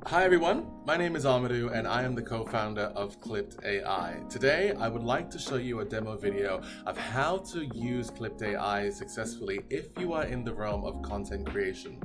Hi everyone, my name is Amadou and I am the co-founder of Klypt AI. Today I would like to show you a demo video of how to use Klypt AI successfully if you are in the realm of content creation.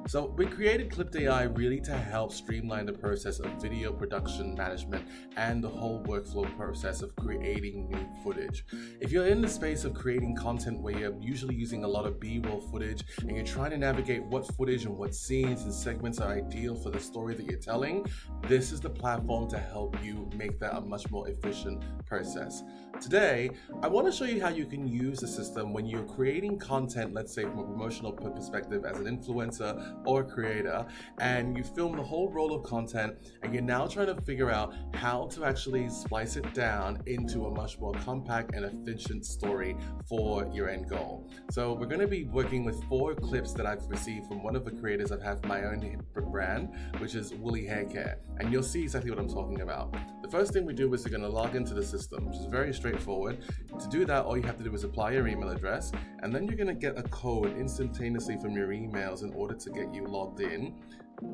So we created Klypt AI really to help streamline the process of video production management and the whole workflow process of creating new footage. If you're in the space of creating content where you're usually using a lot of B-roll footage and you're trying to navigate what footage and what scenes and segments are ideal for the story that you're telling, this is the platform to help you make that a much more efficient process. Today, I want to show you how you can use the system when you're creating content, let's say from a promotional perspective as an influencer or creator, and you film the whole roll of content and you're now trying to figure out how to actually splice it down into a much more compact and efficient story for your end goal. So we're going to be working with 4 clips that I've received from one of the creators. I have my own brand, which is Woolly Hair Care, and you'll see exactly what I'm talking about. The first thing we do is we're going to log into the system, which is very straightforward. To do that, all you have to do is apply your email address, and then you're going to get a code instantaneously from your emails in order to get you logged in.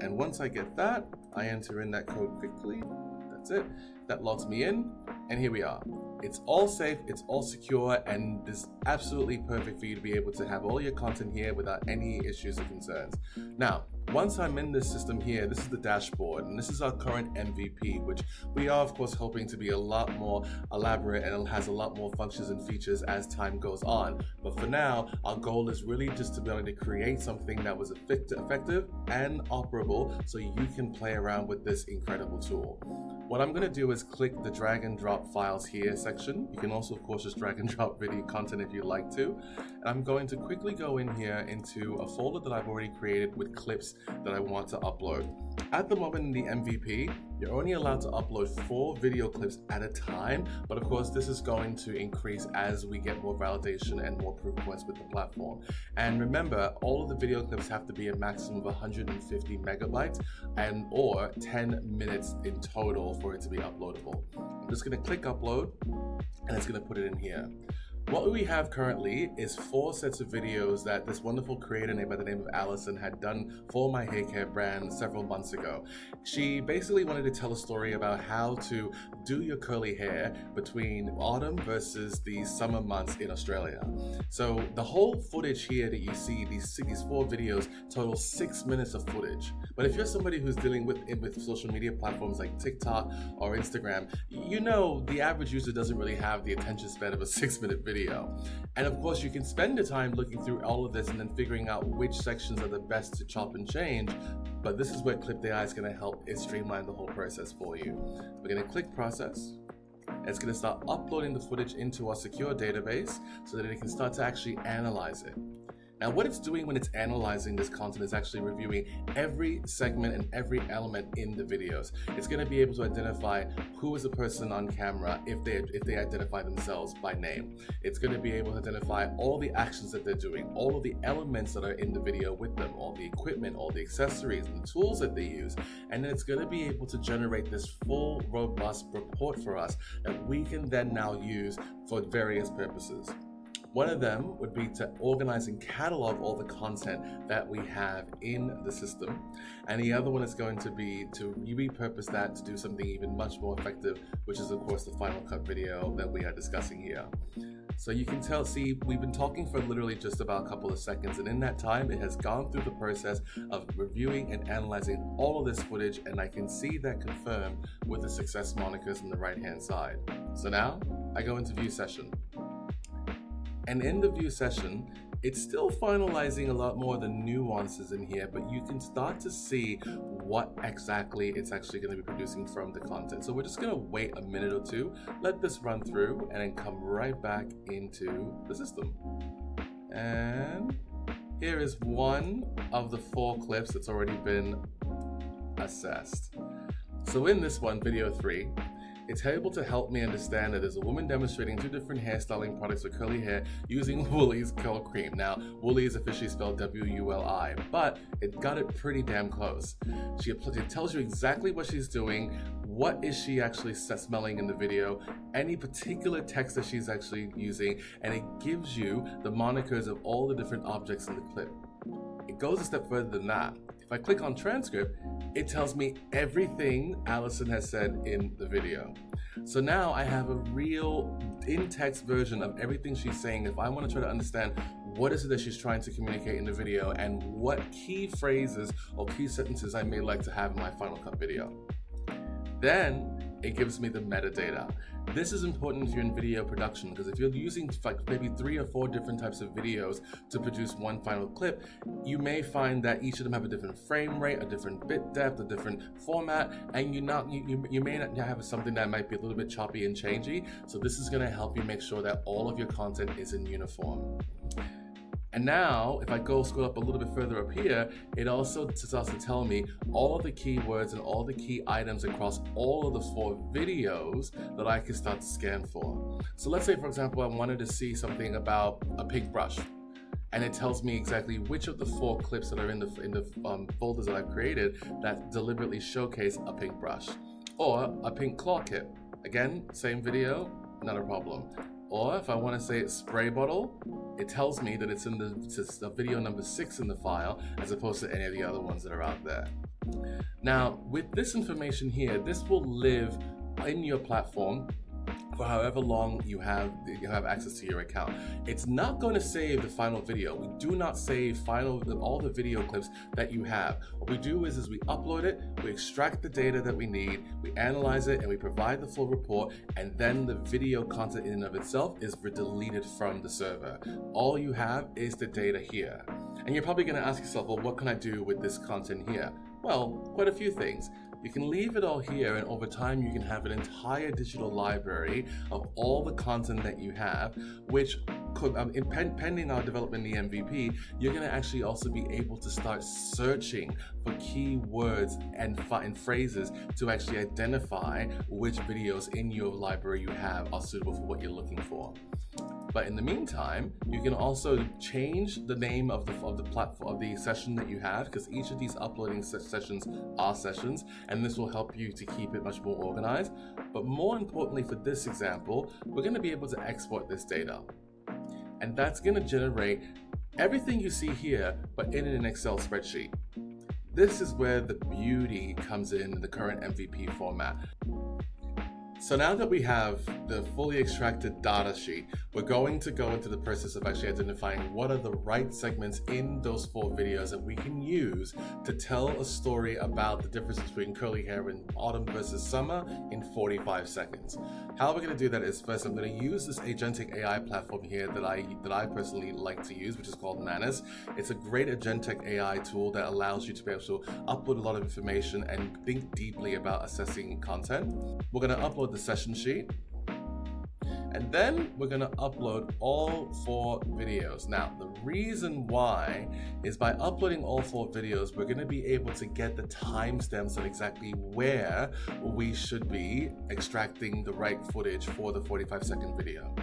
And once I get that, I enter in that code quickly. That's it. That logs me in, and here we are. It's all safe, it's all secure, and it's absolutely perfect for you to be able to have all your content here without any issues or concerns. Now, once I'm in this system here, this is the dashboard, and this is our current MVP, which we are of course hoping to be a lot more elaborate and it has a lot more functions and features as time goes on. But for now, our goal is really just to be able to create something that was effective and operable so you can play around with this incredible tool. What I'm going to do is click the drag and drop files here section. You can also of course just drag and drop video content if you'd like to. And I'm going to quickly go in here into a folder that I've already created with clips that I want to upload. At the moment in the MVP, you're only allowed to upload 4 video clips at a time, but of course this is going to increase as we get more validation and more proof points with the platform. And remember, all of the video clips have to be a maximum of 150 megabytes and or 10 minutes in total for it to be uploadable. I'm just going to click upload and it's going to put it in here. What we have currently is 4 sets of videos that this wonderful creator named by the name of Allison had done for my hair care brand several months ago. She basically wanted to tell a story about how to do your curly hair between autumn versus the summer months in Australia. So the whole footage here that you see, these 4 videos, total 6 minutes of footage. But if you're somebody who's dealing with social media platforms like TikTok or Instagram, you know the average user doesn't really have the attention span of a 6-minute video. And of course you can spend the time looking through all of this and then figuring out which sections are the best to chop and change, but this is where Klypt AI is going to help it streamline the whole process for you. We're going to click process. It's going to start uploading the footage into our secure database so that it can start to actually analyze it. Now what it's doing when it's analyzing this content is actually reviewing every segment and every element in the videos. It's going to be able to identify who is the person on camera if they identify themselves by name. It's going to be able to identify all the actions that they're doing, all of the elements that are in the video with them, all the equipment, all the accessories and the tools that they use. And then it's going to be able to generate this full robust report for us that we can then now use for various purposes. One of them would be to organize and catalog all the content that we have in the system. And the other one is going to be to repurpose that to do something even much more effective, which is of course the Final Cut video that we are discussing here. So you can see we've been talking for literally just about a couple of seconds, and in that time it has gone through the process of reviewing and analyzing all of this footage, and I can see that confirmed with the success monikers on the right hand side. So now I go into view session. And in the view session, it's still finalizing a lot more of the nuances in here, but you can start to see what exactly it's actually going to be producing from the content. So we're just going to wait a minute or two, let this run through, and then come right back into the system. And here is one of the 4 clips that's already been assessed. So in this one, video 3, it's able to help me understand that there's a woman demonstrating 2 different hairstyling products for curly hair using Woolly's Curl Cream. Now, Woolly is officially spelled W-U-L-I, but it got it pretty damn close. It tells you exactly what she's doing, what is she actually smelling in the video, any particular text that she's actually using, and it gives you the monikers of all the different objects in the clip. It goes a step further than that. If I click on transcript, it tells me everything Allison has said in the video. So now I have a real in-text version of everything she's saying if I want to try to understand what is it that she's trying to communicate in the video and what key phrases or key sentences I may like to have in my Final Cut video. Then it gives me the metadata. This is important if you're in video production, because if you're using like maybe 3 or 4 different types of videos to produce one final clip, you may find that each of them have a different frame rate, a different bit depth, a different format, and you may not have something that might be a little bit choppy and changey. So this is going to help you make sure that all of your content is in uniform. And now, if I scroll up a little bit further up here, it also starts to tell me all of the keywords and all the key items across all of the 4 videos that I can start to scan for. So let's say, for example, I wanted to see something about a pink brush, and it tells me exactly which of the 4 clips that are in the folders that I've created that deliberately showcase a pink brush, or a pink claw kit. Again, same video, not a problem. Or if I want to say it's spray bottle, it tells me that it's in the video number 6 in the file, as opposed to any of the other ones that are out there. Now, with this information here, this will live in your platform for however long you have access to your account. It's not going to save the final video. We do not save all the video clips that you have. What we do is we upload it, we extract the data that we need, we analyze it, and we provide the full report, and then the video content in and of itself is deleted from the server. All you have is the data here. And you're probably going to ask yourself, well, what can I do with this content here? Well, quite a few things. You can leave it all here, and over time you can have an entire digital library of all the content that you have, which could, pending our development in the MVP, you're going to actually also be able to start searching for keywords and phrases to actually identify which videos in your library you have are suitable for what you're looking for. But in the meantime, you can also change the name of the platform, of the session that you have, because each of these uploading sessions are sessions, and this will help you to keep it much more organized. But more importantly, for this example, we're going to be able to export this data. And that's going to generate everything you see here, but in an Excel spreadsheet. This is where the beauty comes in the current MVP format. So now that we have the fully extracted data sheet, we're going to go into the process of actually identifying what are the right segments in those 4 videos that we can use to tell a story about the difference between curly hair in autumn versus summer in 45 seconds. How we're going to do that is, first I'm going to use this agentic AI platform here that I personally like to use, which is called Manus. It's a great agentic AI tool that allows you to be able to upload a lot of information and think deeply about assessing content. We're going to upload the session sheet, and then we're going to upload all 4 videos. Now, the reason why is by uploading all 4 videos, we're going to be able to get the timestamps of exactly where we should be extracting the right footage for the 45-second video.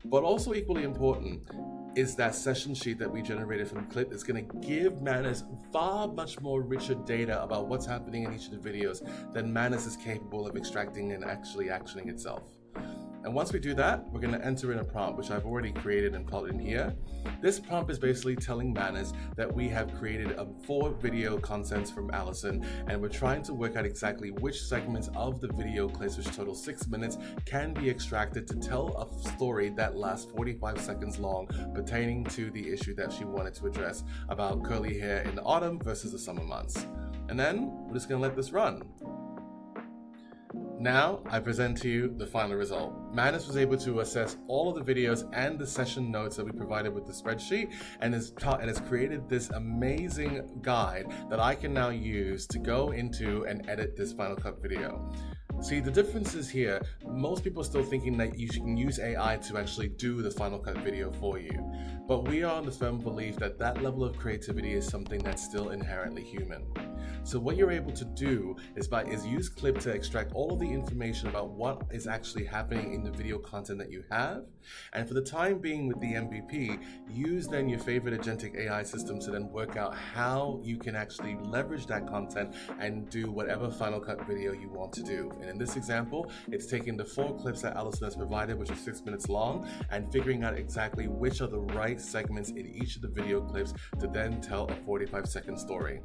But also equally important is that session sheet that we generated from Klypt is going to give Manus far much more richer data about what's happening in each of the videos than Manus is capable of extracting and actually actioning itself. And once we do that, we're going to enter in a prompt, which I've already created and called in here. This prompt is basically telling Manus that we have created 4 video contents from Allison, and we're trying to work out exactly which segments of the video clips, which total 6 minutes, can be extracted to tell a story that lasts 45 seconds long pertaining to the issue that she wanted to address about curly hair in the autumn versus the summer months. And then we're just going to let this run. Now, I present to you the final result. Manus was able to assess all of the videos and the session notes that we provided with the spreadsheet, and has created this amazing guide that I can now use to go into and edit this Final Cut video. See, the difference is here, most people are still thinking that you can use AI to actually do the Final Cut video for you. But we are on the firm belief that that level of creativity is something that's still inherently human. So what you're able to do is use Klypt to extract all of the information about what is actually happening in the video content that you have. And for the time being with the MVP, use then your favorite agentic AI system to then work out how you can actually leverage that content and do whatever Final Cut video you want to do. And in this example, it's taking the 4 clips that Allison has provided, which are 6 minutes long, and figuring out exactly which are the right segments in each of the video clips to then tell a 45-second story.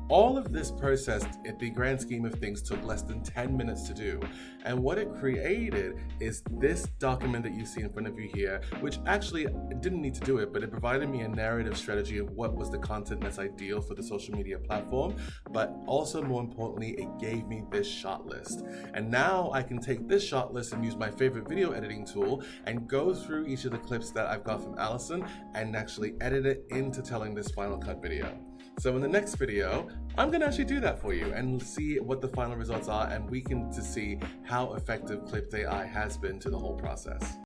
All of this process, at the grand scheme of things, took less than 10 minutes to do. And what it created is this document that you see in front of you here, which actually didn't need to do it, but it provided me a narrative strategy of what was the content that's ideal for the social media platform. But also, more importantly, it gave me this shot list. And now I can take this shot list and use my favorite video editing tool and go through each of the clips that I've got from Allison and actually edit it into telling this Final Cut video. So in the next video, I'm gonna actually do that for you and see what the final results are, and we can see how effective Klypt AI has been to the whole process.